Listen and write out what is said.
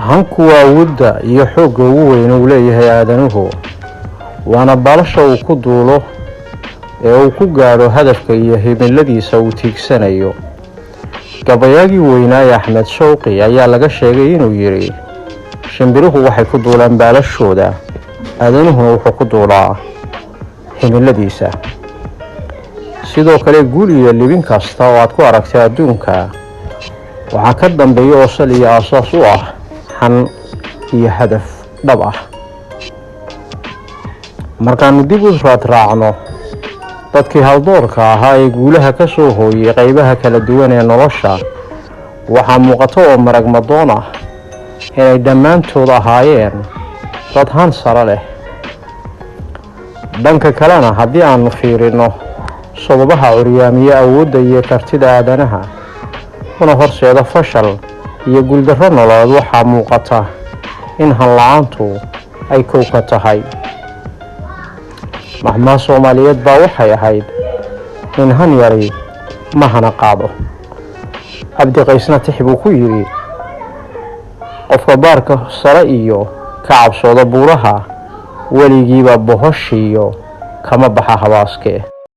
hanku waa wadda iyo xoogga ugu weyn uu leeyahay aadanuhu waana balasha uu ku duulo ee uu ku gaadho hadafka iyo himiladiisa uu tiigsanayo. gabayagii weynaa Axmed Shawqi ayaa laga sheegay inuu yiri shimbiruhu waxay ku duulaan baalashooda, aadanuhuna wuxuu ku duulaa himiladiisa. sidoo kale guul iyo libin kasta oo aad ku aragtay adduunka waxaa ka dambeeya oo sal iyo aasaas u ah han iyo hadaf dhab ah. markaan dib u raacno dadkii haldoorka ahaa ee guulaha ka soo hooyay qaybaha kala duwan ee nolosha, waxaa muuqato oo marag madoon ah inay dhammaantood ahaayeen dad han sare leh. dhanka kalena haddii aanu fiirino sababaha curyaamiye awoodda iyo kartida aadanaha una horseeda fashal iyo guuldarro nololeed, waxaa muuqata in han la'aantu ay kow ka tahay. maxmaa Soomaaliyeed baa waxay ahayd in han yari ma hana qaado. Cabdi Qaysna tix buu ku yiri qofka baarka sare iyo ka cabsooda buuraha weligiiba bohoshiyo kama baxa habaaskee.